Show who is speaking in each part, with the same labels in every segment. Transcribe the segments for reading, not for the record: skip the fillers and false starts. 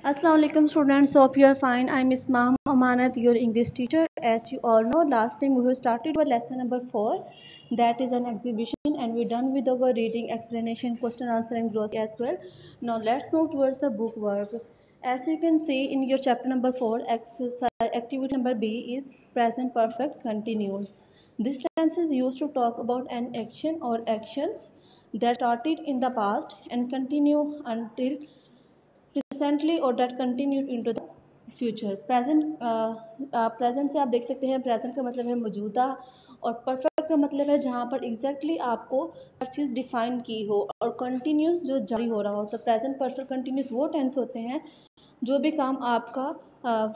Speaker 1: Assalamu alaikum students, hope you are fine. I am Miss Maham Amanat, your English teacher. As you all know, last time we have started our lesson number 4, that is an exhibition, and we're done with our reading, explanation, question, answer and glossary as well. Now let's move towards the book work. As you can see in your chapter number 4, exercise activity number B is present perfect continuous. This tense is used to talk about an action or actions that started in the past and continue until recently or that continued into the future. Present से आप देख सकते हैं present का मतलब है मौजूदा और परफेक्ट का मतलब है जहाँ पर एग्जैक्टली आपको हर चीज़ डिफाइन की हो और कंटिन्यूस जो जारी हो रहा हो। तो प्रेजेंट परफेक्ट कंटिन्यूस वो टेंस होते हैं जो भी काम आपका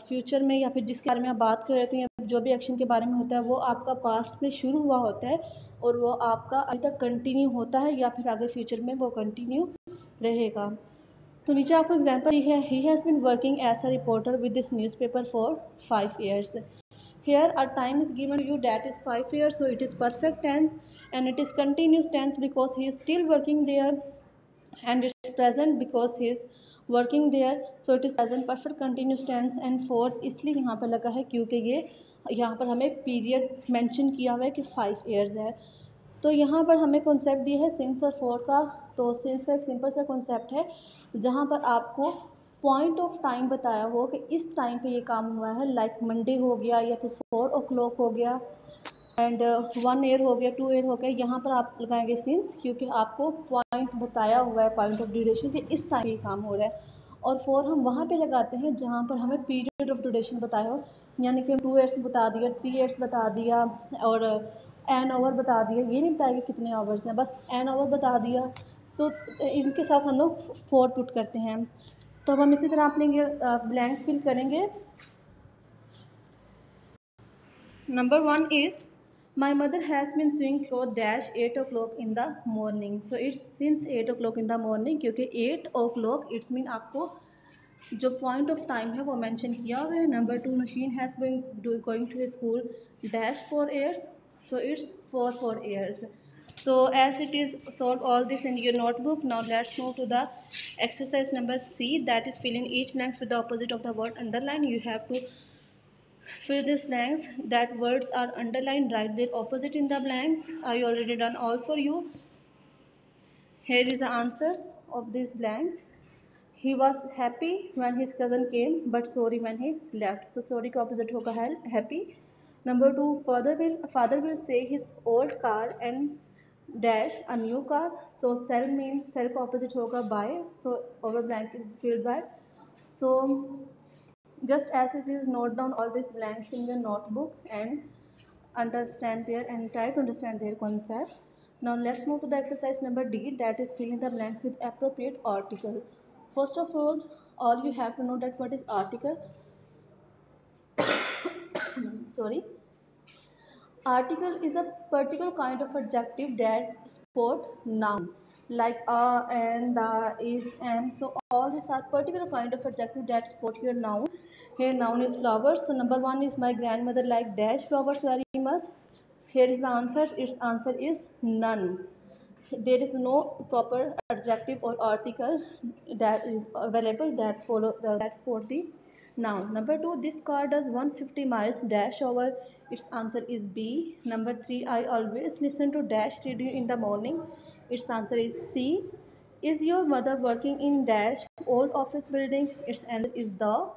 Speaker 1: फ्यूचर में या फिर जिसके बारे में आप बात कर रहे हैं जो भी एक्शन के बारे में होता है वो आपका पास्ट में शुरू हुआ होता है और वो आपका अभी तक कंटिन्यू होता है या फिर आगे फ्यूचर में वो कंटिन्यू रहेगा। तो नीचे आपको एग्जांपल है, he has been working as a reporter with this newspaper for 5 years. Here a time is given to you that is 5 years, so it is perfect tense and it is continuous tense because he is still working there, and it's present because he is working there, so it is present perfect continuous tense and for इसलिए यहाँ पर लगा है क्योंकि ये यहाँ पर हमें पीरियड मेंशन किया हुआ है कि 5 years है। तो यहाँ पर हमें कॉन्सेप्ट दिया है सिंस और फोर का। तो सिंस का एक सिंपल सा कॉन्सेप्ट है जहाँ पर आपको पॉइंट ऑफ टाइम बताया हो कि इस टाइम पे ये काम हुआ है, लाइक मंडे हो गया या फिर 4 o'clock हो गया एंड 1 year हो गया, 2 year हो गया। यहाँ पर आप लगाएंगे सिंस क्योंकि आपको पॉइंट बताया हुआ है पॉइंट ऑफ ड्यूरेशन कि इस टाइम ये काम हो रहा है। और फोर हम वहाँ पे लगाते हैं जहाँ पर हमें पीरियड ऑफ ड्यूरेशन बताया हो, यानी कि 2 years बता दिया, 3 years बता दिया और एन आवर बता दिया। ये नहीं बताया कि कितने आवर्स हैं, बस एन आवर बता दिया। तो इनके साथ हम लोग 4 पुट करते हैं। तो अब हम इसी तरह अपने ये ब्लैंक्स फिल करेंगे। Number 1 is my mother has been sewing cloth dash 8 o'clock in the morning. So it's since 8 o'clock in the morning क्योंकि 8 o'clock इट्स मीन आपको जो पॉइंट ऑफ टाइम है वो मेंशन किया हुआ है। Number 2 Nasheen has been going to school dash 4 years, so it's for 4 years. So as it is solve all this in your notebook, now let's move to the exercise number C, that is fill in each blanks with the opposite of the word underline. You have to fill these blanks that words are underlined, write their opposite in the blanks. I already done all for you. Here is the answers of these blanks. He was happy when his cousin came but sorry when he left. So sorry का opposite होगा happy. Number 2, father will say his old car and dash a new car. So sell का opposite होगा buy. So over blank is filled by. So just as it is, note down all these blanks in your notebook and understand their and try to understand their concept. Now let's move to the exercise number D, that is fill in the blanks with appropriate article. First of all you have to know that what is article. Sorry. Article is a particular kind of adjective that support noun, like a, and, the, is, and. So all these are particular kind of adjective that support your noun. Here noun is flowers. So number 1 is my grandmother like dash flowers very much. Here is the answer. Its answer is none. There is no proper adjective or article that is available that follow that support the noun. Number 2, this car does 150 miles dash over. Its answer is B. Number 3, I always listen to dash radio in the morning. Its answer is C. Is your mother working in dash old office building? Its answer is the.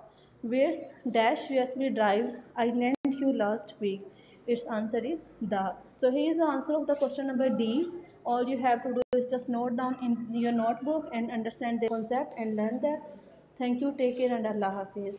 Speaker 1: Where's dash USB drive I lent you last week? Its answer is the. So here is the answer of the question number D. All you have to do is just note down in your notebook and understand the concept and learn that. Thank you, take care and Allah Hafiz.